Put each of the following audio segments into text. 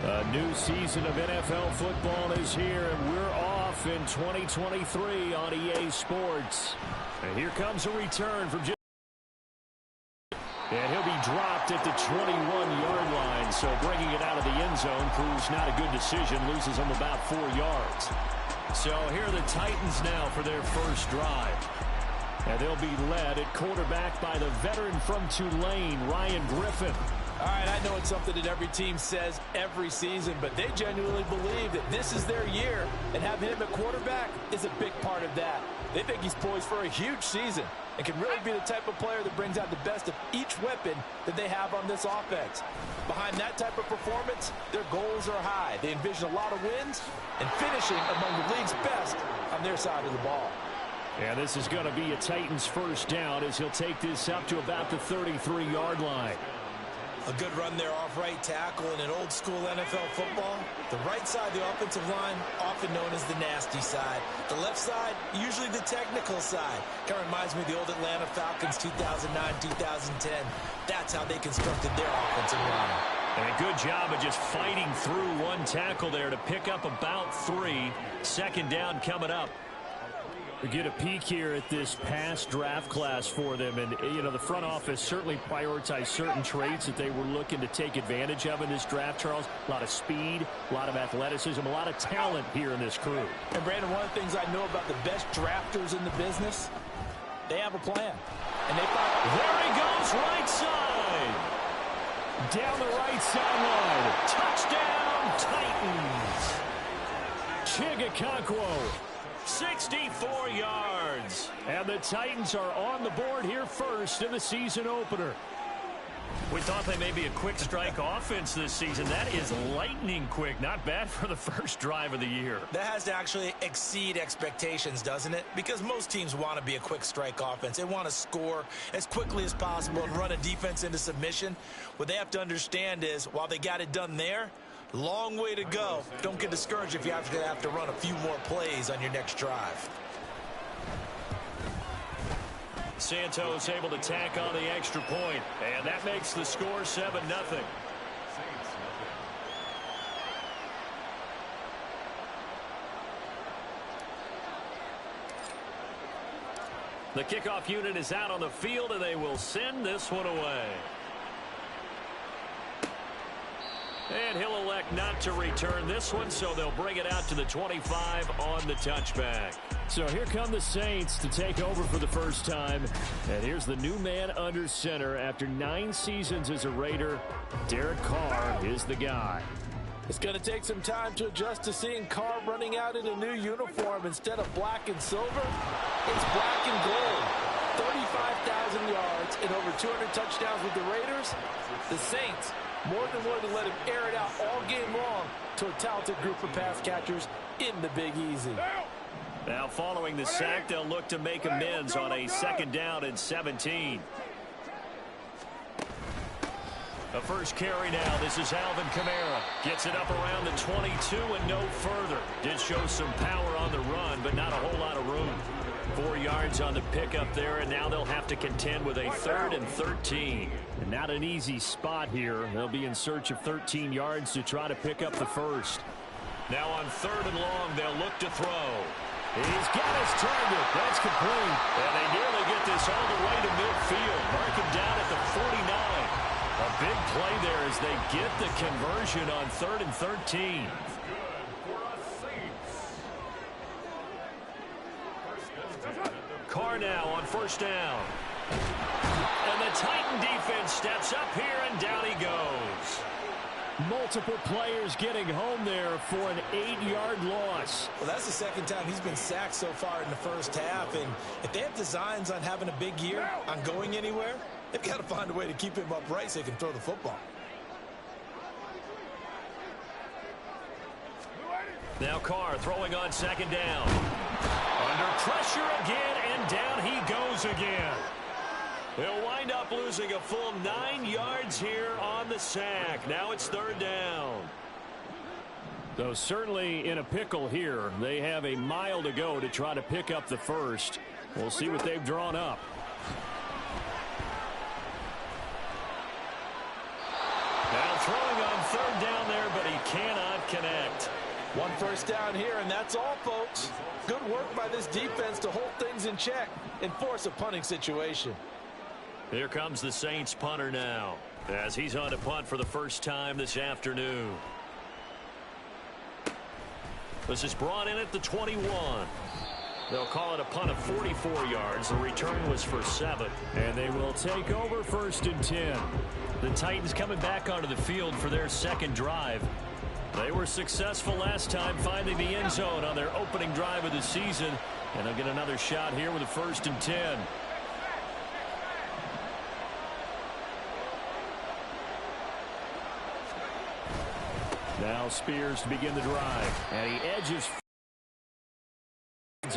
A new season of NFL football is here, and we're off in 2023 on EA Sports. And here comes a return from Jim. And he'll be dropped at the 21-yard line, so bringing it out of the end zone proves not a good decision, loses him about 4 yards. So here are the Titans now for their first drive. And they'll be led at quarterback by the veteran from Tulane, Ryan Griffin. All right, I know it's something that every team says every season, but they genuinely believe that this is their year, and having him at quarterback is a big part of that. They think he's poised for a huge season and can really be the type of player that brings out the best of each weapon that they have on this offense. Behind that type of performance, their goals are high. They envision a lot of wins and finishing among the league's best on their side of the ball. And this is going to be a Titans first down as he'll take this up to about the 33-yard line. A good run there off right tackle in an old-school NFL football. The right side of the offensive line, often known as the nasty side. The left side, usually the technical side. Kind of reminds me of the old Atlanta Falcons 2009-2010. That's how they constructed their offensive line. And a good job of just fighting through one tackle there to pick up about 3. Second down coming up. We get a peek here at this past draft class for them. And, you know, the front office certainly prioritized certain traits that they were looking to take advantage of in this draft, Charles. A lot of speed, a lot of athleticism, a lot of talent here in this crew. And, Brandon, one of the things I know about the best drafters in the business, they have a plan. And they find... There he goes, right side. Down the right sideline. Touchdown, Titans. Chigakakwo. 64 yards. And the Titans are on the board here first in the season opener. We thought they may be a quick strike offense this season. That is lightning quick. Not bad for the first drive of the year. That has to actually exceed expectations, doesn't it? Because most teams want to be a quick strike offense. They want to score as quickly as possible and run a defense into submission. What they have to understand is, while they got it done there, long way to go. Don't get discouraged if you have to run a few more plays on your next drive. Santos able to tack on the extra point, and that makes the score 7-0. The kickoff unit is out on the field, and they will send this one away. And he'll elect not to return this one, so they'll bring it out to the 25 on the touchback. So here come the Saints to take over for the first time. And here's the new man under center after 9 seasons as a Raider. Derek Carr is the guy. It's going to take some time to adjust to seeing Carr running out in a new uniform instead of black and silver. It's black and gold. 35,000 yards and over 200 touchdowns with the Raiders. The Saints more than willing to let him air it out all game long to a talented group of pass catchers in the Big Easy. Now following the sack, they'll look to make amends on a 2nd down and 17. The first carry now. This is Alvin Kamara. Gets it up around the 22 and no further. Did show some power on the run, but not a whole lot of room. 4 yards on the pickup there, and now they'll have to contend with a 3rd and 13. And not an easy spot here. They'll be in search of 13 yards to try to pick up the first. Now on 3rd and long, they'll look to throw. He's got his target. That's complete. And they nearly get this all the way to midfield. Mark him down at the 49. A big play there as they get the conversion on 3rd and 13. Carr now on 1st down. And the Titan defense steps up here, and down he goes. Multiple players getting home there for an 8-yard loss. Well, that's the 2nd time he's been sacked so far in the first half. And if they have designs on having a big year, on going anywhere, they've got to find a way to keep him upright so he can throw the football. Now Carr throwing on 2nd down. Under pressure again, and down he goes again. They'll wind up losing a full 9 yards here on the sack. Now it's 3rd down. Though certainly in a pickle here. They have a mile to go to try to pick up the first. We'll see what they've drawn up. Now throwing on 3rd down there, but he can't One first down here, and that's all, folks. Good work by this defense to hold things in check and force a punting situation. Here comes the Saints punter now, as he's on to punt for the first time this afternoon. This is brought in at the 21. They'll call it a punt of 44 yards. The return was for 7. And they will take over 1st and 10. The Titans coming back onto the field for their second drive. They were successful last time finding the end zone on their opening drive of the season. And they'll get another shot here with a 1st and 10. Now Spears to begin the drive. And he edges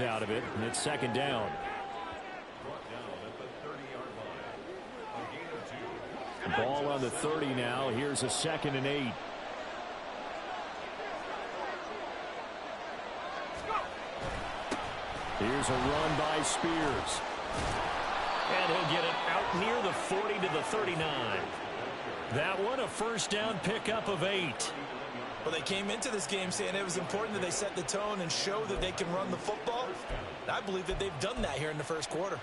out of it, and it's 2nd down. Ball on the 30 now. Here's a 2nd and 8. Here's a run by Spears. And he'll get it out near the 40 to the 39. That one a 1st down pickup of 8. Well, they came into this game saying it was important that they set the tone and show that they can run the football. And I believe that they've done that here in the 1st quarter.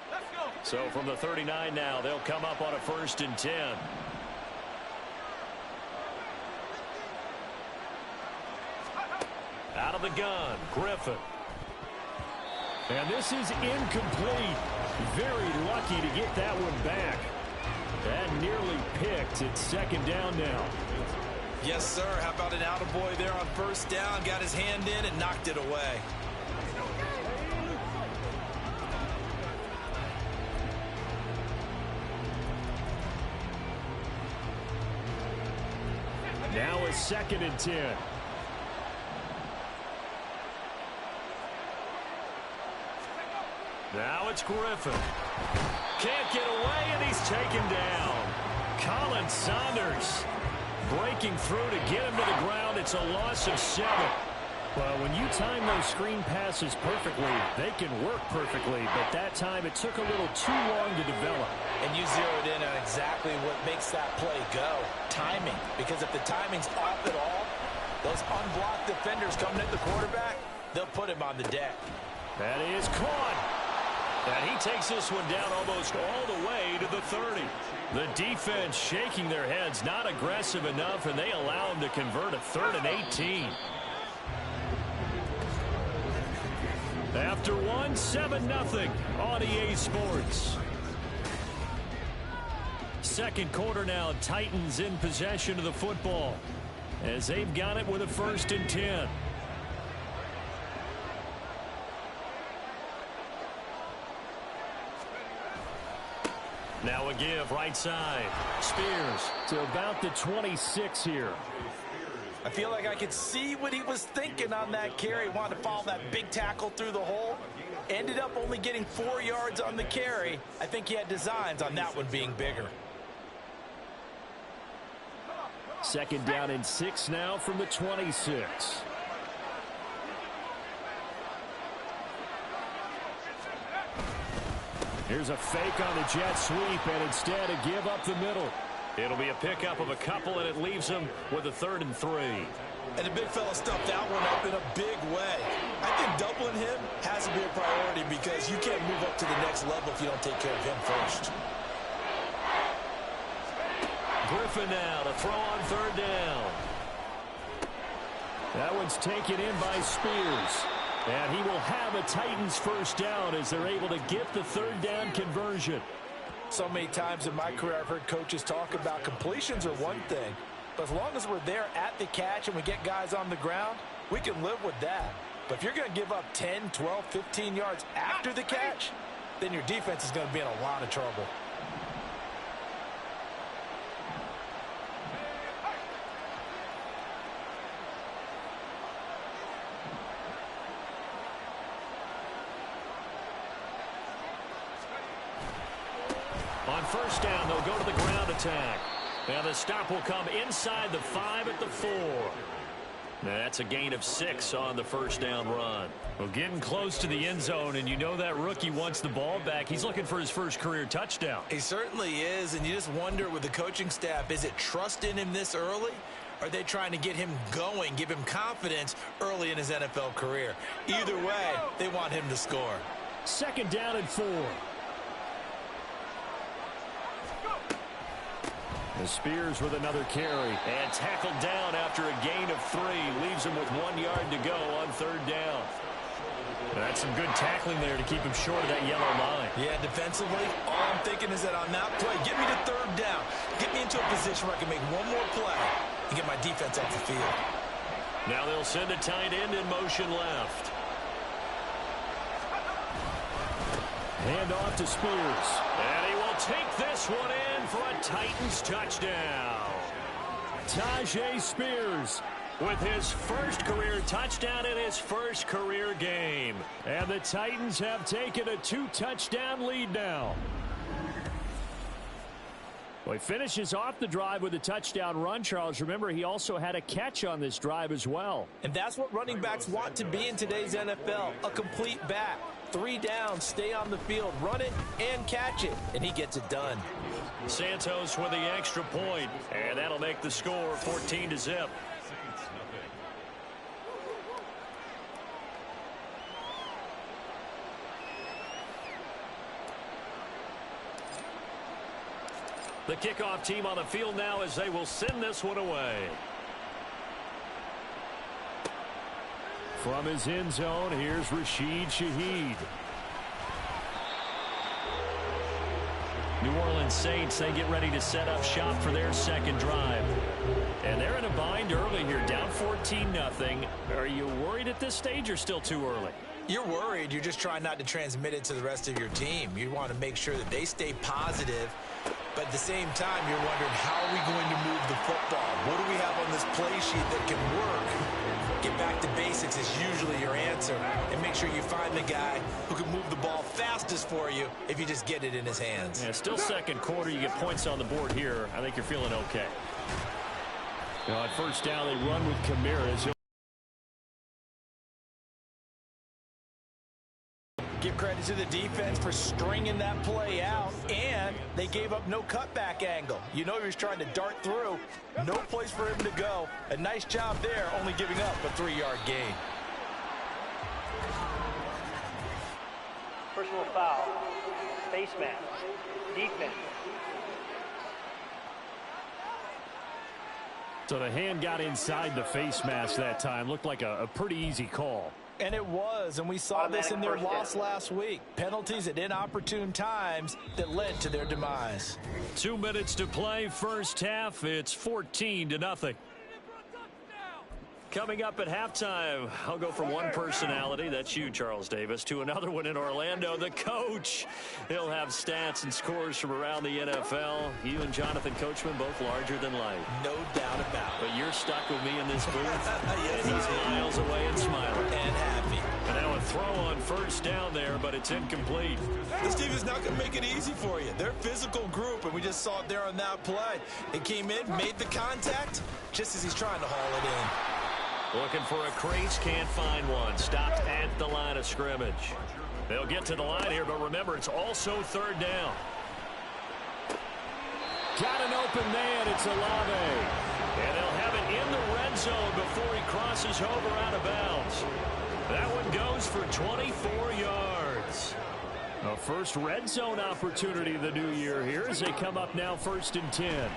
Let's go. So from the 39 now, they'll come up on a 1st and 10. Out of the gun, Griffin. And this is incomplete. Very lucky to get that one back. That nearly picked. It's 2nd down now. Yes, sir. How about an attaboy there on 1st down? Got his hand in and knocked it away. Now a 2nd and 10. Now it's Griffin. Can't get away, and he's taken down. Colin Saunders breaking through to get him to the ground. It's a loss of 7. Well, when you time those screen passes perfectly, they can work perfectly. But that time, it took a little too long to develop. And you zeroed in on exactly what makes that play go. Timing. Because if the timing's off at all, those unblocked defenders coming at the quarterback, they'll put him on the deck. That is caught. And he takes this one down almost all the way to the 30. The defense shaking their heads, not aggressive enough, and they allow him to convert a 3rd and 18. After one, 7-0 on EA Sports. 2nd quarter now, Titans in possession of the football as they've got it with a 1st and 10. Now a give right side. Spears to about the 26 here. I feel like I could see what he was thinking on that carry. Wanted to follow that big tackle through the hole. Ended up only getting 4 yards on the carry. I think he had designs on that one being bigger. 2nd down and 6 now from the 26. Here's a fake on the jet sweep, and instead a give up the middle. It'll be a pickup of a couple, and it leaves him with a 3rd and 3. And the big fella stuffed that one up in a big way. I think doubling him has to be a priority because you can't move up to the next level if you don't take care of him first. Griffin now to throw on 3rd down. That one's taken in by Spears. And he will have a Titans 1st down as they're able to get the 3rd down conversion. So many times in my career I've heard coaches talk about completions are one thing. But as long as we're there at the catch and we get guys on the ground, we can live with that. But if you're going to give up 10, 12, 15 yards after the catch, then your defense is going to be in a lot of trouble. On 1st down, they'll go to the ground attack. And the stop will come inside the 5 at the 4. That's a gain of 6 on the 1st down run. Well, getting close to the end zone, and you know that rookie wants the ball back. He's looking for his first career touchdown. He certainly is, and you just wonder with the coaching staff, is it trust in him this early? are they trying to get him going, give him confidence early in his NFL career? Either way, they want him to score. 2nd down and 4. The Spears with another carry. And tackled down after a gain of 3. Leaves him with 1 yard to go on 3rd down. That's some good tackling there to keep him short of that yellow line. Yeah, defensively, all I'm thinking is that on that play, get me to 3rd down. Get me into a position where I can make one more play and get my defense off the field. Now they'll send a tight end in motion left. Hand off to Spears. And he will take this one in for a Titans touchdown. Tyjae Spears with his first career touchdown in his first career game. And the Titans have taken a 2-touchdown lead now. Well, he finishes off the drive with a touchdown run, Charles. Remember, he also had a catch on this drive as well. And that's what running backs want to be in today's NFL, a complete back. 3 downs, stay on the field, run it, and catch it. And he gets it done. Santos with the extra point, and that'll make the score 14-0. The kickoff team on the field now as they will send this one away. From his end zone, here's Rashid Shaheed. New Orleans Saints, they get ready to set up shop for their second drive. And they're in a bind early here, down 14-0. Are you worried at this stage or still too early? You're worried. You're just trying not to transmit it to the rest of your team. You want to make sure that they stay positive. But at the same time, you're wondering, how are we going to move the football? What do we have on this play sheet that can work? Get back to basics is usually your answer. And make sure you find the guy who can move the ball fastest for you if you just get it in his hands. Yeah, still second quarter. You get points on the board here. I think you're feeling okay. At 1st down, they run with Kamara. Give credit to the defense for stringing that play out, and they gave up no cutback angle. You know he was trying to dart through. No place for him to go. A nice job there, only giving up a 3-yard gain. Personal foul. Face mask. Defense. So the hand got inside the face mask that time. Looked like a pretty easy call. And it was, and we saw this in their loss last week. Penalties at inopportune times that led to their demise. 2 minutes to play, first half. It's 14-0. Coming up at halftime, I'll go from one personality, that's you, Charles Davis, to another one in Orlando, the coach. He'll have stats and scores from around the NFL. You and Jonathan Coachman, both larger than life. No doubt about it. But you're stuck with me in this booth. Yes, and he's miles away and smiling. And happy. And now a throw on 1st down there, but it's incomplete. This team is not going to make it easy for you. They're a physical group, and we just saw it there on that play. It came in, made the contact, just as he's trying to haul it in. Looking for a crease, can't find one. Stopped at the line of scrimmage. They'll get to the line here, but remember, it's also 3rd down. Got an open man, it's Olave. And they'll have it in the red zone before he crosses over out of bounds. That one goes for 24 yards. A first red zone opportunity the new year here as they come up now 1st and 10.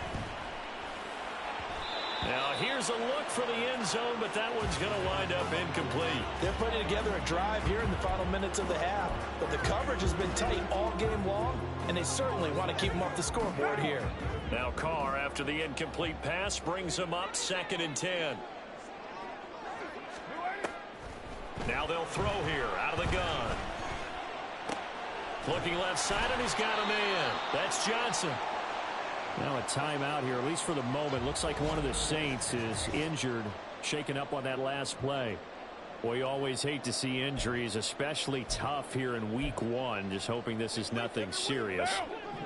Now here's a look for the end zone, but that one's going to wind up incomplete. They're putting together a drive here in the final minutes of the half. But the coverage has been tight all game long, and they certainly want to keep them off the scoreboard here. Now Carr, after the incomplete pass, brings them up 2nd and 10. Now they'll throw here out of the gun. Looking left side, and he's got a man. That's Johnson. Now a timeout here, at least for the moment. Looks like one of the Saints is injured, shaken up on that last play. Boy, you always hate to see injuries, especially tough here in week 1. Just hoping this is nothing serious.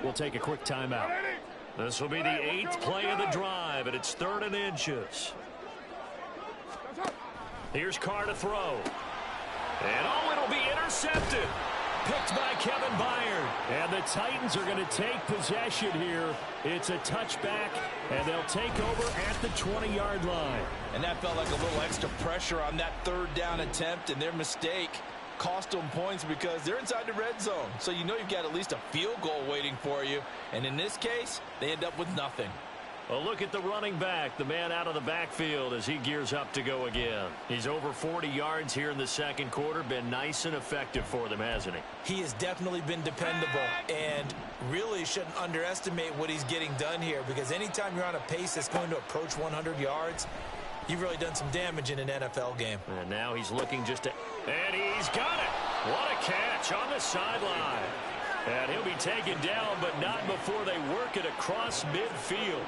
We'll take a quick timeout. This will be the 8th play of the drive, and it's 3rd and inches. Here's Carr to throw. And oh, it'll be intercepted. Picked by Kevin Byard. And the Titans are going to take possession here. It's a touchback, and they'll take over at the 20-yard line. And that felt like a little extra pressure on that third down attempt, and their mistake cost them points because they're inside the red zone. So you know you've got at least a field goal waiting for you. And in this case, they end up with nothing. Well, look at the running back, the man out of the backfield as he gears up to go again. He's over 40 yards here in the second quarter. Been nice and effective for them, hasn't he? He has definitely been dependable and really shouldn't underestimate what he's getting done here, because anytime you're on a pace that's going to approach 100 yards, you've really done some damage in an NFL game. And now he's looking just to... And he's got it! What a catch on the sideline. And he'll be taken down, but not before they work it across midfield.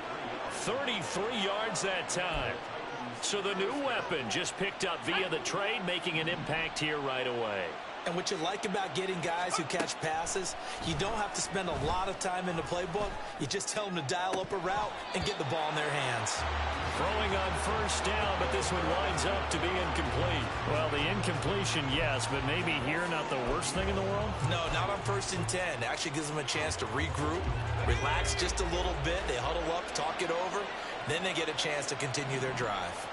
33 yards that time. So the new weapon just picked up via the trade, making an impact here right away. And what you like about getting guys who catch passes, you don't have to spend a lot of time in the playbook. You just tell them to dial up a route and get the ball in their hands. Throwing on first down, but this one winds up to be incomplete. Well, the incompletion, yes, but maybe here not the worst thing in the world? No, not on 1st and 10. It actually gives them a chance to regroup, relax just a little bit. They huddle up, talk it over. Then they get a chance to continue their drive.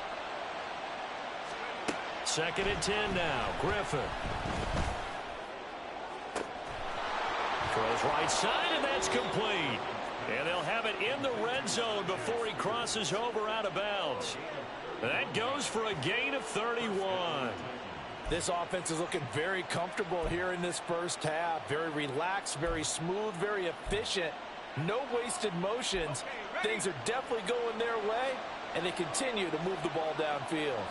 2nd and 10 now. Griffin. Throws right side, and that's complete. And they'll have it in the red zone before he crosses over out of bounds. That goes for a gain of 31. This offense is looking very comfortable here in this first half. Very relaxed, very smooth, very efficient. No wasted motions. Things are definitely going their way, and they continue to move the ball downfield.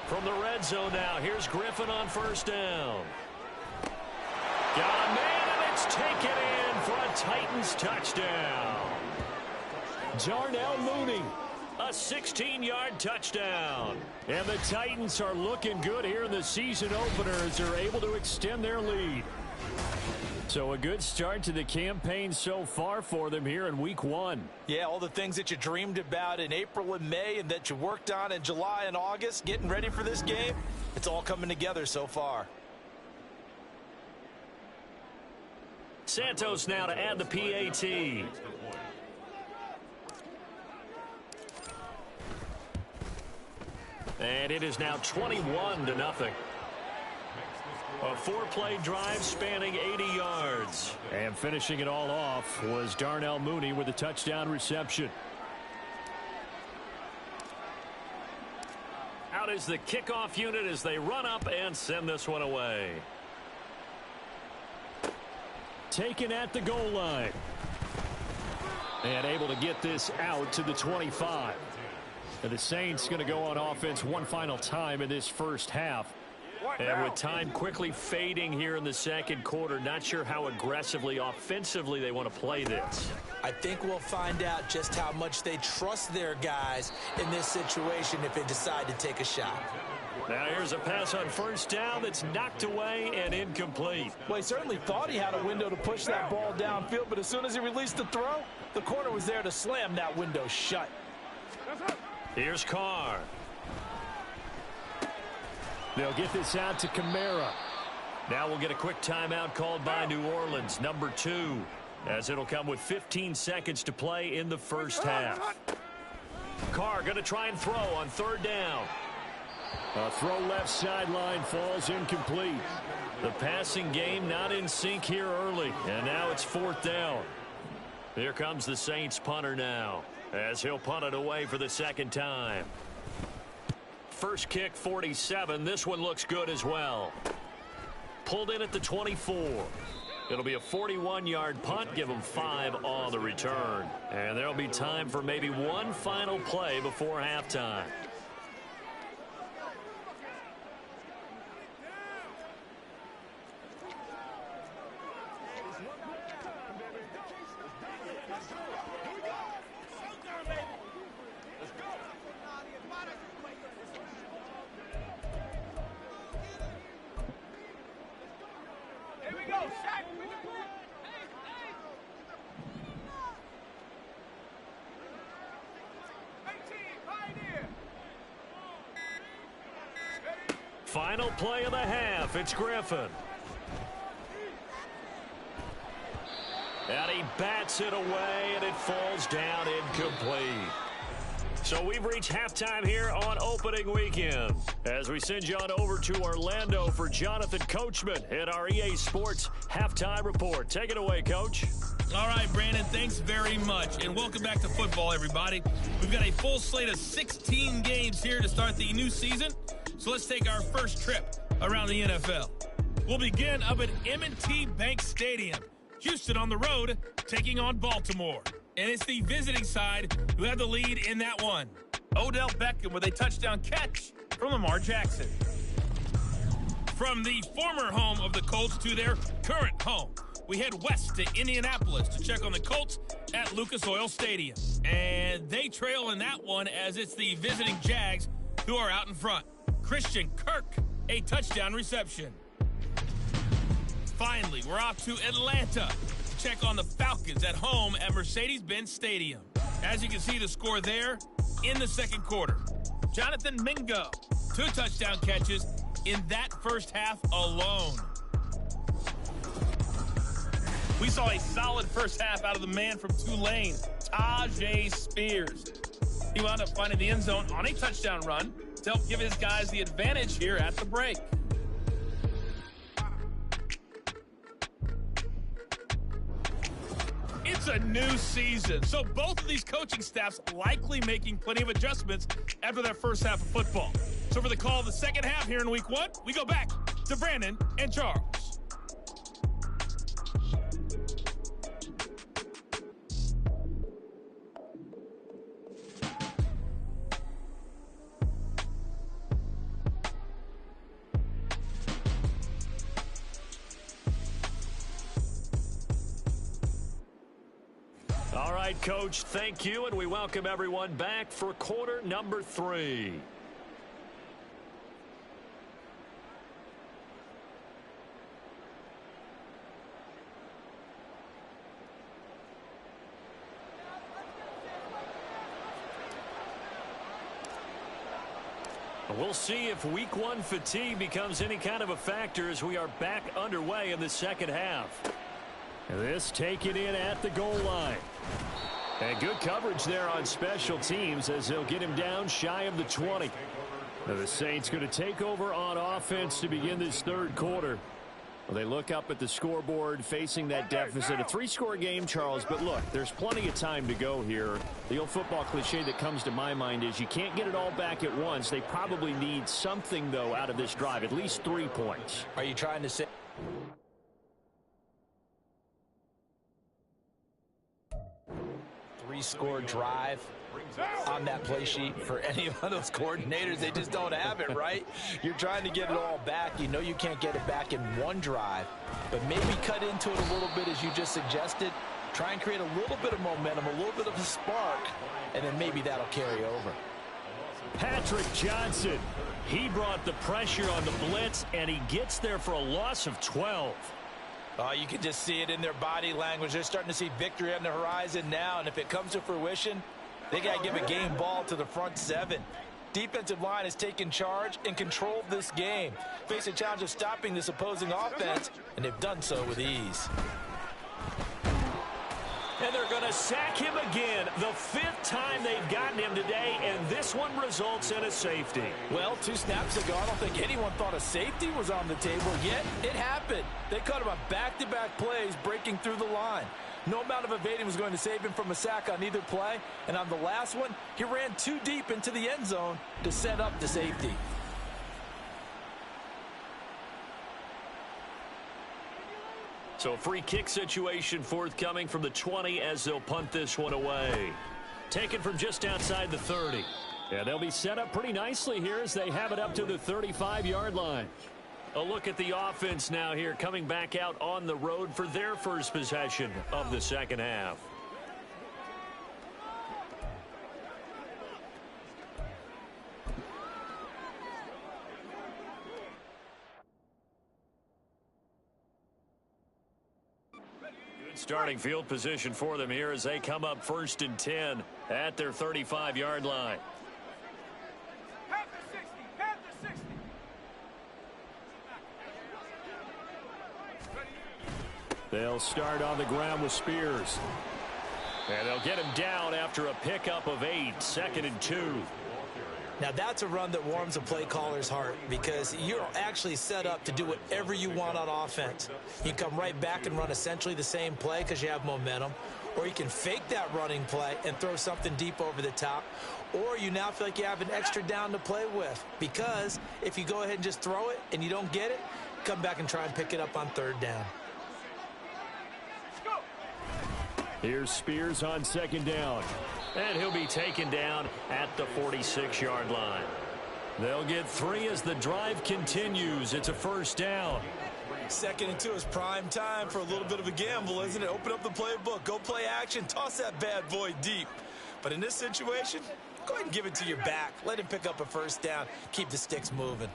From the red zone now, here's Griffin on first down. Got a man, and it's taken in for a Titans touchdown. Darnell Mooney, a 16-yard touchdown. And the Titans are looking good here in the season opener as they're able to extend their lead. So a good start to the campaign so far for them here in week 1. Yeah, all the things that you dreamed about in April and May and that you worked on in July and August, getting ready for this game, it's all coming together so far. Santos now to add the PAT. And it is now 21-0. A 4-play drive spanning 80 yards. And finishing it all off was Darnell Mooney with a touchdown reception. Out is the kickoff unit as they run up and send this one away. Taken at the goal line. And able to get this out to the 25. And the Saints going to go on offense one final time in this first half. And with time quickly fading here in the second quarter, not sure how aggressively, offensively they want to play this. I think we'll find out just how much they trust their guys in this situation if they decide to take a shot. Now here's a pass on first down that's knocked away and incomplete. Well, he certainly thought he had a window to push that ball downfield, but as soon as he released the throw, the corner was there to slam that window shut. Here's Carr. They'll get this out to Kamara. Now we'll get a quick timeout called by New Orleans, number 2, as it'll come with 15 seconds to play in the first half. Carr going to try and throw on third down. A throw left sideline falls incomplete. The passing game not in sync here early, and now it's fourth down. Here comes the Saints punter now, as he'll punt it away for the second time. First kick, 47. This one looks good as well. Pulled in at the 24. It'll be a 41-yard punt. Give them 5 on the return. And there'll be time for maybe one final play before halftime. final play of the half. It's Griffin. And he bats it away, and it falls down incomplete. So we've reached halftime here on opening weekend as we send you on over to Orlando for Jonathan Coachman at our EA Sports Halftime Report. Take it away, Coach. All right, Brandon, thanks very much, and welcome back to football, everybody. We've got a full slate of 16 games here to start the new season, so let's take our first trip around the NFL. We'll begin up at M&T Bank Stadium. Houston on the road, taking on Baltimore. And it's the visiting side who have the lead in that one. Odell Beckham with a touchdown catch from Lamar Jackson. From the former home of the Colts to their current home, we head west to Indianapolis to check on the Colts at Lucas Oil Stadium. And they trail in that one as it's the visiting Jags who are out in front. Christian Kirk, a touchdown reception. Finally, we're off to Atlanta to check on the Falcons at home at Mercedes-Benz Stadium. As you can see, the score there in the second quarter. Jonathan Mingo, 2 touchdown catches in that first half alone. We saw a solid first half out of the man from Tulane, Tyjae Spears. He wound up finding the end zone on a touchdown run to help give his guys the advantage here at the break. It's a new season, so both of these coaching staffs likely making plenty of adjustments after their first half of football. So for the call of the second half here in week 1, we go back to Brandon and Charles. All right, Coach, thank you, and we welcome everyone back for quarter number 3. We'll see if week 1 fatigue becomes any kind of a factor as we are back underway in the second half. This taken in at the goal line. And good coverage there on special teams as they'll get him down shy of the 20. Now the Saints going to take over on offense to begin this third quarter. Well, they look up at the scoreboard facing that deficit. A 3-score game, Charles, but look, there's plenty of time to go here. The old football cliche that comes to my mind is you can't get it all back at once. They probably need something, though, out of this drive, at least 3 points. Are you trying to say 3-score drive on that play sheet for any one of those coordinators? They just don't have it, right? You're trying to get it all back. You know you can't get it back in one drive, but maybe cut into it a little bit as you just suggested. Try and create a little bit of momentum, a little bit of a spark, and then maybe that'll carry over. Patrick Johnson, he brought the pressure on the blitz, and he gets there for a loss of 12. Oh, you can just see it in their body language. They're starting to see victory on the horizon now, and if it comes to fruition, they got to give a game ball to the front 7. Defensive line has taken charge and controlled this game. Face a challenge of stopping this opposing offense, and they've done so with ease. And they're going to sack him again, the 5th time they've gotten him today, and this one results in a safety. Well, 2 snaps ago, I don't think anyone thought a safety was on the table, yet it happened. They caught him on back-to-back plays breaking through the line. No amount of evading was going to save him from a sack on either play, and on the last one, he ran too deep into the end zone to set up the safety. So a free kick situation forthcoming from the 20 as they'll punt this one away. Taken from just outside the 30. And they'll be set up pretty nicely here as they have it up to the 35-yard line. A look at the offense now here coming back out on the road for their first possession of the second half. Starting field position for them here as they come up 1st and 10 at their 35-yard line. They'll start on the ground with Spears. And they'll get him down after a pickup of 8, 2nd and 2. Now, that's a run that warms a play caller's heart because you're actually set up to do whatever you want on offense. You can come right back and run essentially the same play because you have momentum, or you can fake that running play and throw something deep over the top, or you now feel like you have an extra down to play with because if you go ahead and just throw it and you don't get it, come back and try and pick it up on 3rd down. Here's Spears on 2nd down. And he'll be taken down at the 46-yard line. They'll get 3 as the drive continues. It's a 1st down. 2nd and 2 is prime time for a little bit of a gamble, isn't it? Open up the playbook, go play action, toss that bad boy deep. But in this situation, go ahead and give it to your back. Let him pick up a 1st down. Keep the sticks moving.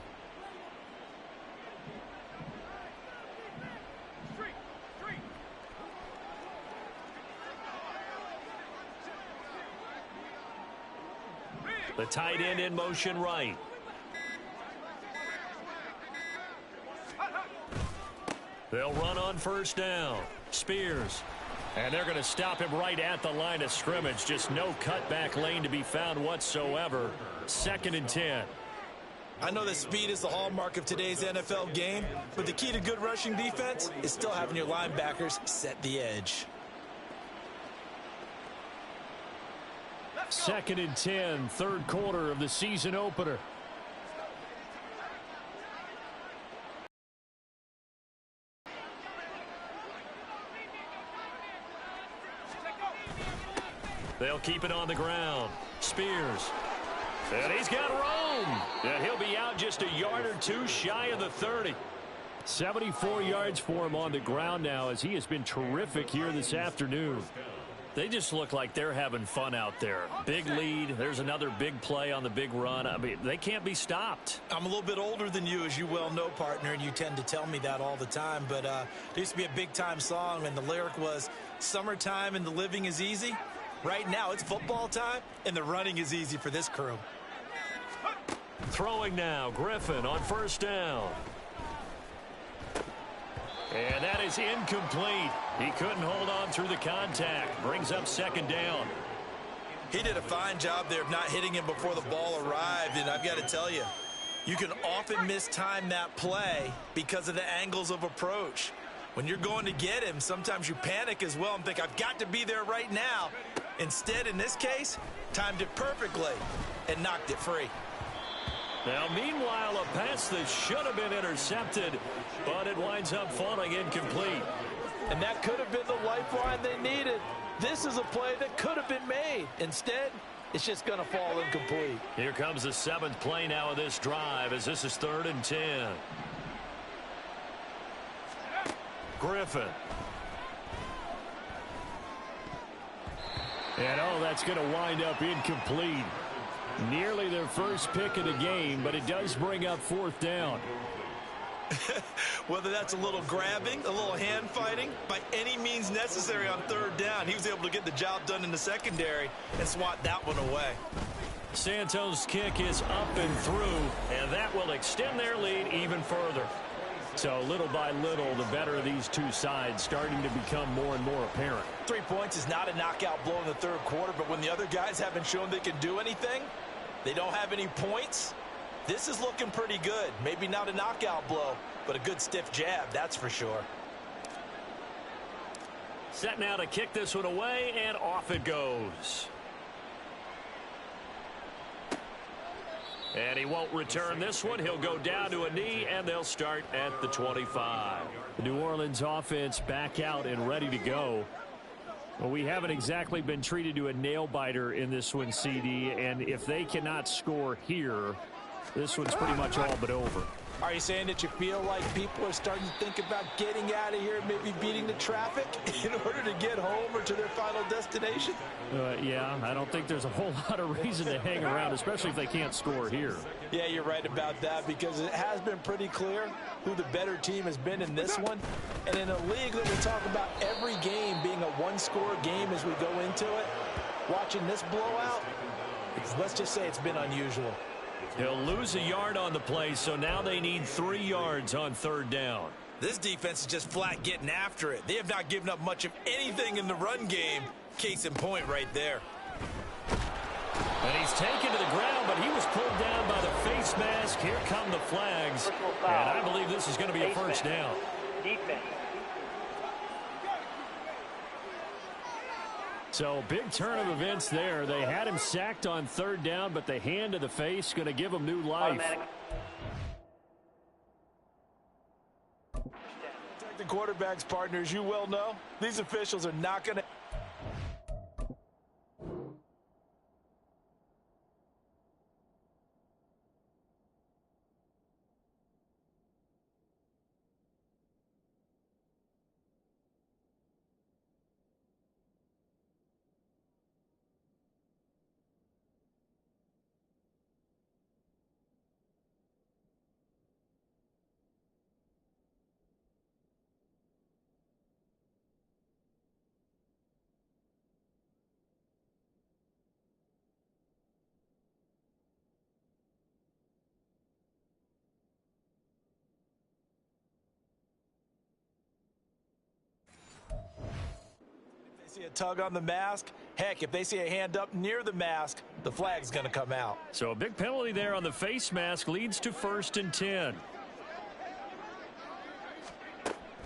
The tight end in motion right. They'll run on 1st down. Spears. And they're going to stop him right at the line of scrimmage. Just no cutback lane to be found whatsoever. 2nd and 10. I know that speed is the hallmark of today's NFL game, but the key to good rushing defense is still having your linebackers set the edge. 2nd and 10, 3rd quarter of the season opener. They'll keep it on the ground. Spears. And he's got room. And he'll be out just a yard or 2 shy of the 30. 74 yards for him on the ground now as he has been terrific here this afternoon. They just look like they're having fun out there. Big lead. There's another big play on the big run. I mean, they can't be stopped. I'm a little bit older than you, as you well know, partner, and you tend to tell me that all the time. But there used to be a big-time song, and the lyric was, "Summertime and the living is easy." Right now, it's football time, and the running is easy for this crew. Throwing now. Griffin on 1st down. And that is incomplete. He couldn't hold on through the contact. Brings up 2nd down. He did a fine job there of not hitting him before the ball arrived, and I've got to tell you, you can often mistime that play because of the angles of approach. When you're going to get him, sometimes you panic as well and think, I've got to be there right now. Instead, in this case, timed it perfectly and knocked it free. Now, meanwhile, a pass that should have been intercepted, but it winds up falling incomplete. And that could have been the lifeline they needed. This is a play that could have been made. Instead, it's just going to fall incomplete. Here comes the 7th play now of this drive as this is 3rd and 10. Griffin. And, oh, that's going to wind up incomplete. Nearly their first pick of the game, but it does bring up 4th down. Whether that's a little grabbing, a little hand fighting, by any means necessary on 3rd down, he was able to get the job done in the secondary and swat that one away. Santos' kick is up and through, and that will extend their lead even further. So little by little, the better of these two sides starting to become more and more apparent. 3 points is not a knockout blow in the 3rd quarter, but when the other guys haven't shown they can do anything, they don't have any points, this is looking pretty good. Maybe not a knockout blow, but a good stiff jab, that's for sure. Set now to kick this one away, and off it goes. And he won't return this one. He'll go down to a knee, and they'll start at the 25. The New Orleans offense back out and ready to go. Well, we haven't exactly been treated to a nail-biter in this one, CD, and if they cannot score here, this one's pretty much all but over. Are you saying that you feel like people are starting to think about getting out of here, maybe beating the traffic in order to get home or to their final destination? Yeah, I don't think there's a whole lot of reason to hang around, especially if they can't score here. Yeah, you're right about that because it has been pretty clear who the better team has been in this one. And in a league that we talk about every game being a one-score game as we go into it, watching this blowout, let's just say it's been unusual. He'll lose a yard on the play, so now they need 3 yards on 3rd down. This defense is just flat getting after it. They have not given up much of anything in the run game. Case in point right there. And he's taken to the ground, but he was pulled down by the face mask. Here come the flags. And I believe this is going to be a first down. Defense. So big turn of events there. They had him sacked on third down, but the hand to the face going to give him new life. The quarterback's partners, you well know, these officials are not going to... See a tug on the mask. Heck, if they see a hand up near the mask, the flag's going to come out. So a big penalty there on the face mask leads to 1st and 10.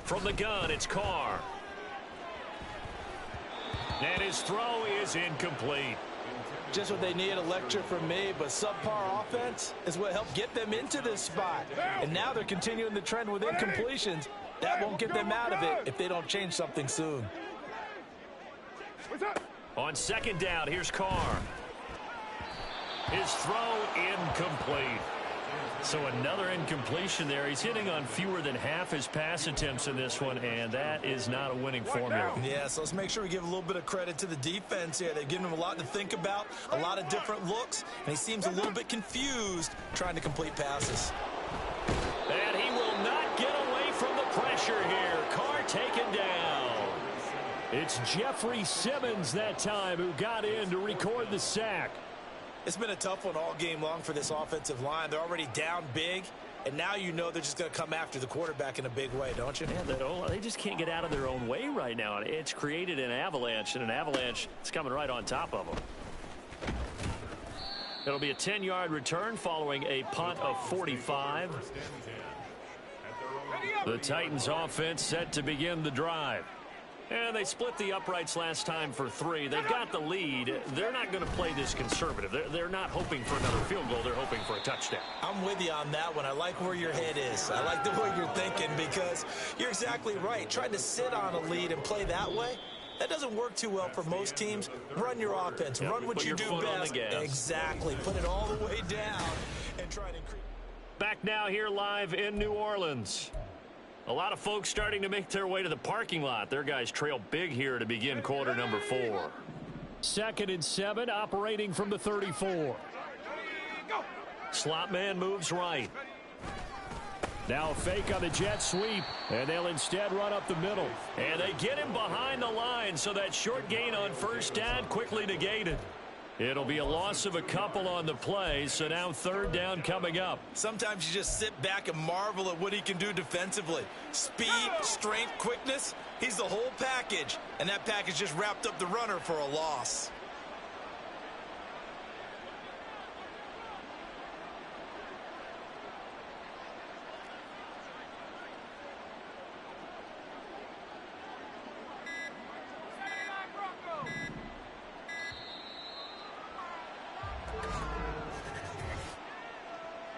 From the gun, it's Carr. And his throw is incomplete. Just what they need, a lecture from me, but subpar offense is what helped get them into this spot. And now they're continuing the trend with incompletions. That won't get them out of it if they don't change something soon. On 2nd down, here's Carr. His throw incomplete. So another incompletion there. He's hitting on fewer than half his pass attempts in this one, and that is not a winning formula. Yeah, so let's make sure we give a little bit of credit to the defense here. They've given him a lot to think about, a lot of different looks, and he seems a little bit confused trying to complete passes. And he will not get away from the pressure here. Carr taken down. It's Jeffrey Simmons that time who got in to record the sack. It's been a tough one all game long for this offensive line. They're already down big, and now you know they're just going to come after the quarterback in a big way, don't you? Yeah, they just can't get out of their own way right now. It's created an avalanche, and an avalanche is coming right on top of them. It'll be a 10-yard return following a punt of 45. The Titans offense set to begin the drive. And they split the uprights last time for 3. They've got the lead. They're not going to play this conservative. They're not hoping for another field goal. They're hoping for a touchdown. I'm with you on that one. I like where your head is. I like the way you're thinking because you're exactly right. Trying to sit on a lead and play that way, that doesn't work too well for most teams. Run your offense. Run what you do best. Exactly. Put it all the way down and try to increase. Back now here live in New Orleans. A lot of folks starting to make their way to the parking lot. Their guys trail big here to begin quarter number 4. 2nd and 7, operating from the 34. Slot man moves right. Now a fake on the jet sweep, and they'll instead run up the middle. And they get him behind the line, so that short gain on 1st down quickly negated. It'll be a loss of a couple on the play, so now 3rd down coming up. Sometimes you just sit back and marvel at what he can do defensively. Speed, strength, quickness, he's the whole package. And that package just wrapped up the runner for a loss.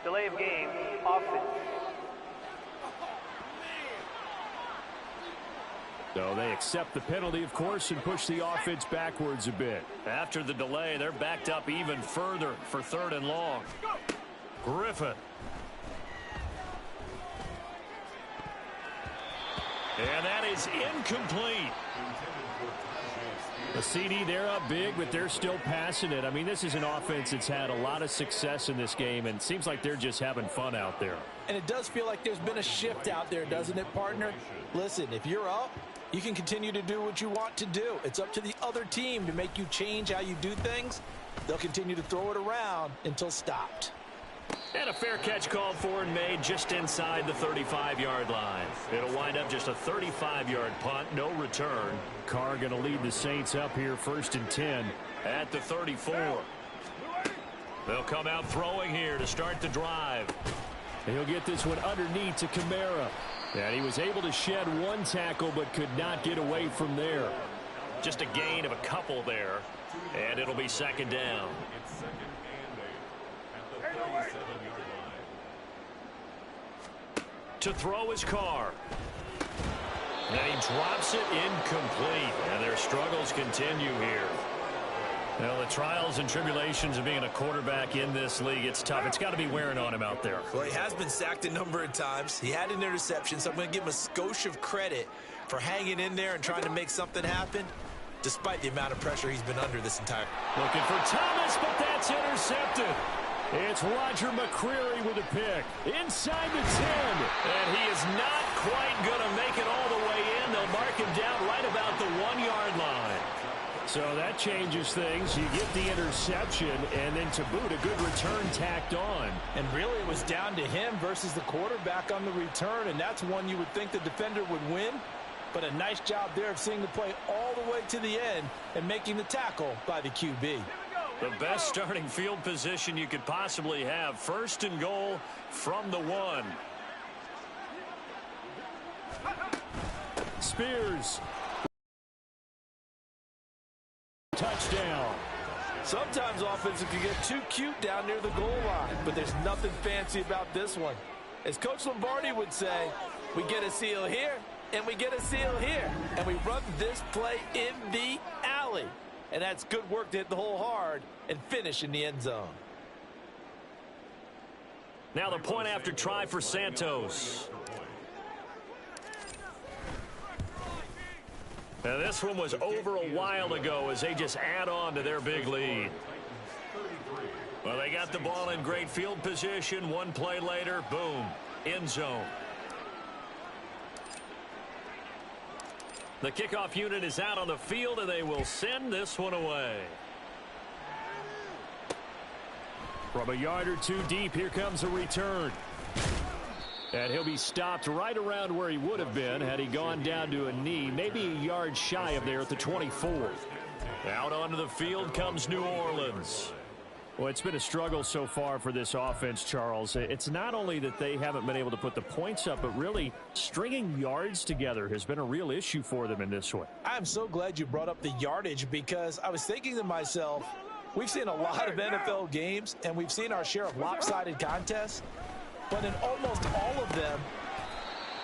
Delay of game, offense. So they accept the penalty, of course, and push the offense backwards a bit. After the delay, they're backed up even further for 3rd and long. Griffin. And that is incomplete. The CD, they're up big, but they're still passing it. I mean, this is an offense that's had a lot of success in this game, and it seems like they're just having fun out there. And it does feel like there's been a shift out there, doesn't it, partner? Listen, if you're up, you can continue to do what you want to do. It's up to the other team to make you change how you do things. They'll continue to throw it around until stopped. And a fair catch called for and made just inside the 35-yard line. It'll wind up just a 35-yard punt, no return. Carr going to lead the Saints up here 1st and 10 at the 34. They'll come out throwing here to start the drive. He'll get this one underneath to Kamara. And he was able to shed one tackle but could not get away from there. Just a gain of a couple there. And it'll be 2nd down. To throw his Carr. And he drops it incomplete. And their struggles continue here. Well, the trials and tribulations of being a quarterback in this league, it's tough. It's got to be wearing on him out there. Well, he has been sacked a number of times. He had an interception, so I'm going to give him a skosh of credit for hanging in there and trying to make something happen, despite the amount of pressure he's been under this entire. Looking for Thomas, but that's intercepted. It's Roger McCreary with a pick. Inside the 10. And he is not quite going to make it all the way in. They'll mark him down right about the 1-yard line. So that changes things. You get the interception, and then to boot, a good return tacked on. And really, it was down to him versus the quarterback on the return, and that's one you would think the defender would win. But a nice job there of seeing the play all the way to the end and making the tackle by the QB. The best starting field position you could possibly have. 1st and goal from the 1. Spears. Touchdown. Sometimes offenses can get too cute down near the goal line, but there's nothing fancy about this one. As Coach Lombardi would say, we get a seal here, and we get a seal here, and we run this play in the alley. And that's good work to hit the hole hard and finish in the end zone. Now the point after try for Santos. Now this one was over a while ago as they just add on to their big lead. Well, they got the ball in great field position. One play later, boom, end zone. The kickoff unit is out on the field, and they will send this one away. From a yard or two deep, here comes a return. And he'll be stopped right around where he would have been had he gone down to a knee, maybe a yard shy of there at the 24. Out onto the field comes New Orleans. Well, it's been a struggle so far for this offense, Charles. It's not only that they haven't been able to put the points up, but really stringing yards together has been a real issue for them in this one. I'm so glad you brought up the yardage because I was thinking to myself, we've seen a lot of NFL games, and we've seen our share of lopsided contests. But in almost all of them,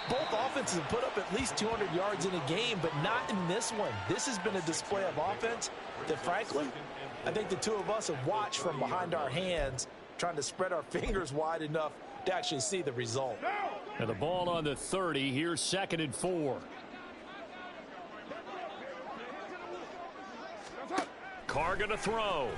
both offenses have put up at least 200 yards in a game, but not in this one. This has been a display of offense that, frankly, I think the two of us have watched from behind our hands, trying to spread our fingers wide enough to actually see the result. And the ball on the 30. Here's 2nd and 4. Carr going to throw.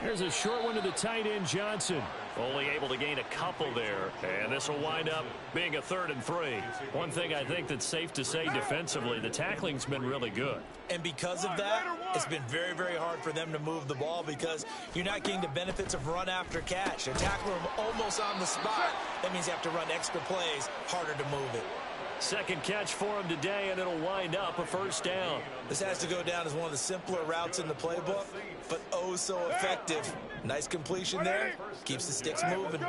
There's a short one to the tight end, Johnson. Only able to gain a couple there, and this will wind up being a 3rd and 3. One thing I think that's safe to say defensively, the tackling's been really good. And because of that, it's been very, very hard for them to move the ball because you're not getting the benefits of run after catch. They're tackling them almost on the spot. That means you have to run extra plays, harder to move it. Second catch for him today, and it'll wind up a 1st down. This has to go down as one of the simpler routes in the playbook, but oh so effective. Nice completion there. Keeps the sticks moving.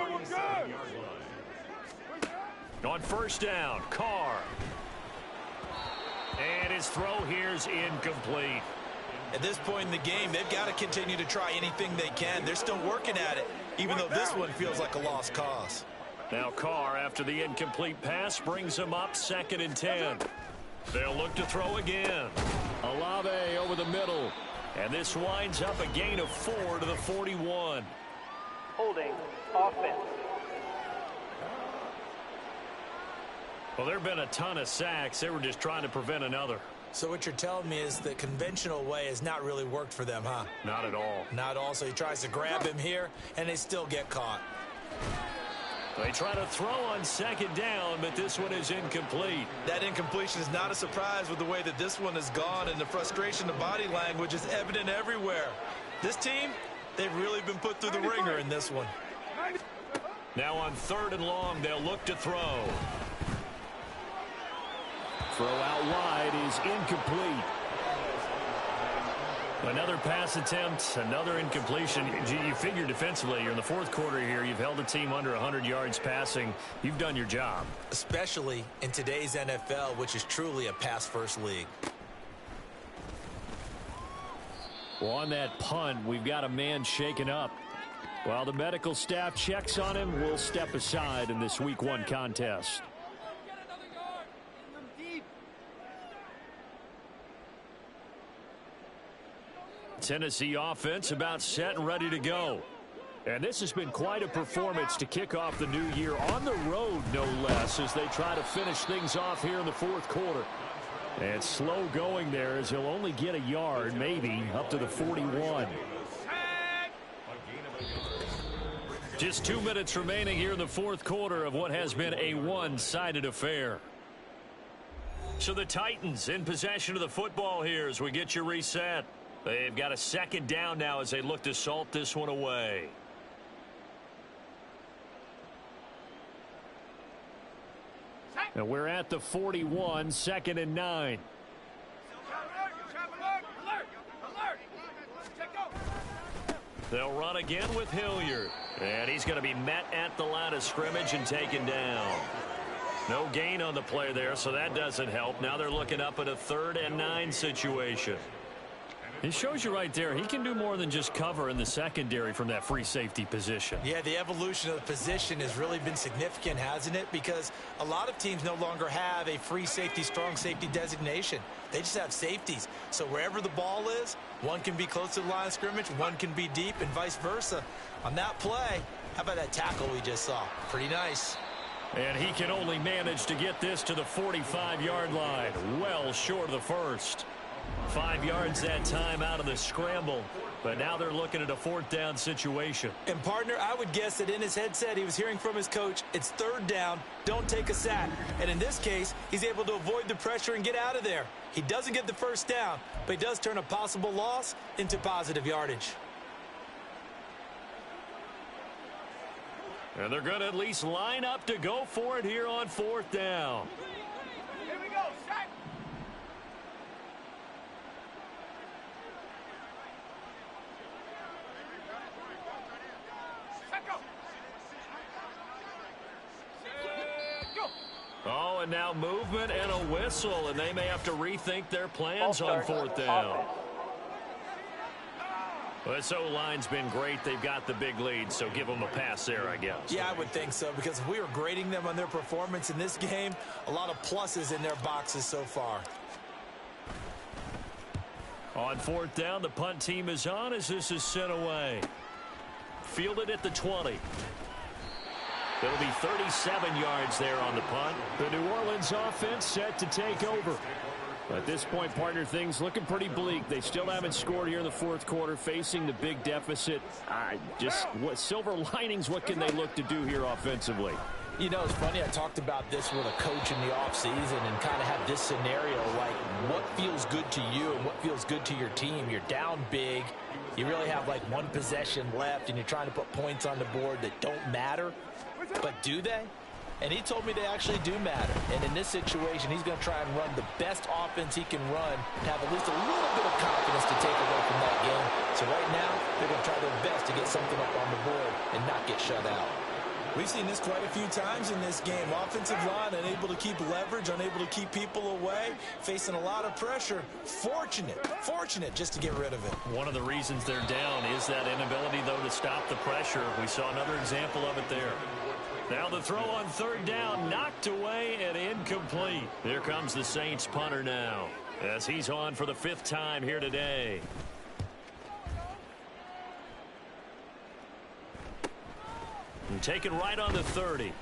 On 1st down, Carr. And his throw here's incomplete. At this point in the game, they've got to continue to try anything they can. They're still working at it, even though this one feels like a lost cause. Now Carr, after the incomplete pass, brings him up 2nd and 10. They'll look to throw again. Olave over the middle. And this winds up a gain of 4 to the 41. Holding offense. Well, there have been a ton of sacks. They were just trying to prevent another. So what you're telling me is the conventional way has not really worked for them, huh? Not at all. Not at all. So he tries to grab him here, and they still get caught. They try to throw on 2nd down, but this one is incomplete. That incompletion is not a surprise with the way that this one has gone, and the frustration, the body language is evident everywhere. This team, they've really been put through the ringer in this one. Now on 3rd and long, they'll look to throw. Throw out wide is incomplete. Another pass attempt, another incompletion. You figure defensively, you're in the 4th quarter here. You've held a team under 100 yards passing. You've done your job. Especially in today's NFL, which is truly a pass-first league. Well, on that punt, we've got a man shaken up. While the medical staff checks on him, we'll step aside in this Week 1 contest. Tennessee offense about set and ready to go. And this has been quite a performance to kick off the new year on the road, no less, as they try to finish things off here in the 4th quarter. And slow going there as he'll only get a yard, maybe, up to the 41. Just 2 minutes remaining here in the 4th quarter of what has been a one-sided affair. So the Titans in possession of the football here as we get you reset. They've got a 2nd down now as they look to salt this one away. And we're at the 41, 2nd and 9. They'll run again with Hilliard. And he's going to be met at the line of scrimmage and taken down. No gain on the play there, so that doesn't help. Now they're looking up at a 3rd and 9 situation. It shows you right there, he can do more than just cover in the secondary from that free safety position. Yeah, the evolution of the position has really been significant, hasn't it? Because a lot of teams no longer have a free safety, strong safety designation. They just have safeties. So wherever the ball is, one can be close to the line of scrimmage, one can be deep, and vice versa. On that play, how about that tackle we just saw? Pretty nice. And he can only manage to get this to the 45-yard line, well short of the first. 5 yards that time out of the scramble, but now they're looking at a 4th down situation. And partner, I would guess that in his headset he was hearing from his coach, it's 3rd down, don't take a sack. And in this case, he's able to avoid the pressure and get out of there. He doesn't get the 1st down, but he does turn a possible loss into positive yardage. And they're going to at least line up to go for it here on 4th down. Here we go, sack. Oh, and now movement and a whistle, and they may have to rethink their plans on 4th down. Well, this O-line's been great. They've got the big lead, so give them a pass there, I guess. Yeah, I would think so, because if we were grading them on their performance in this game, a lot of pluses in their boxes so far. On 4th down, the punt team is on as this is sent away. Fielded at the 20. It'll be 37 yards there on the punt. The New Orleans offense set to take over. At this point, partner, things looking pretty bleak. They still haven't scored here in the 4th quarter, facing the big deficit. What silver linings, what can they look to do here offensively? You know, it's funny, I talked about this with a coach in the offseason and kind of had this scenario, like what feels good to you and what feels good to your team. You're down big. You really have like one possession left, and you're trying to put points on the board that don't matter. But do they? And he told me they actually do matter. And in this situation, he's going to try and run the best offense he can run and have at least a little bit of confidence to take away from that game. So right now, they're going to try their best to get something up on the board and not get shut out. We've seen this quite a few times in this game. Offensive line unable to keep leverage, unable to keep people away, facing a lot of pressure. Fortunate just to get rid of it. One of the reasons they're down is that inability, though, to stop the pressure. We saw another example of it there. Now the throw on 3rd down, knocked away and incomplete. Here comes the Saints punter now, as he's on for the 5th time here today. And taken right on the 30.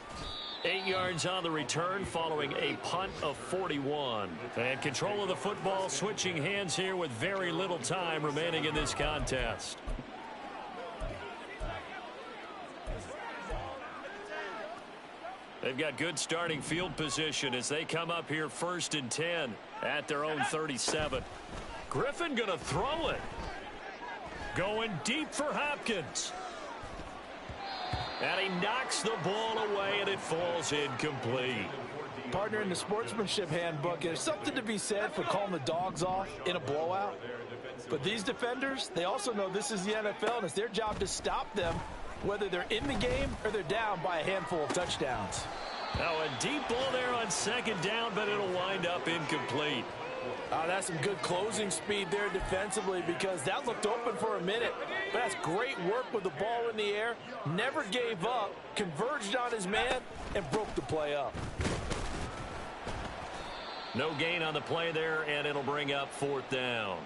8 yards on the return following a punt of 41. And control of the football switching hands here with very little time remaining in this contest. They've got good starting field position as they come up here 1st and 10 at their own 37. Griffin going to throw it. Going deep for Hopkins. And he knocks the ball away, and it falls incomplete. Partner, in the sportsmanship handbook, there's something to be said for calling the dogs off in a blowout. But these defenders, they also know this is the NFL, and it's their job to stop them, whether they're in the game or they're down by a handful of touchdowns. Now a deep ball there on second down, but it'll wind up incomplete. That's some good closing speed there defensively, because that looked open for a minute. But that's great work with the ball in the air. Never gave up, converged on his man, and broke the play up. No gain on the play there, and it'll bring up fourth down.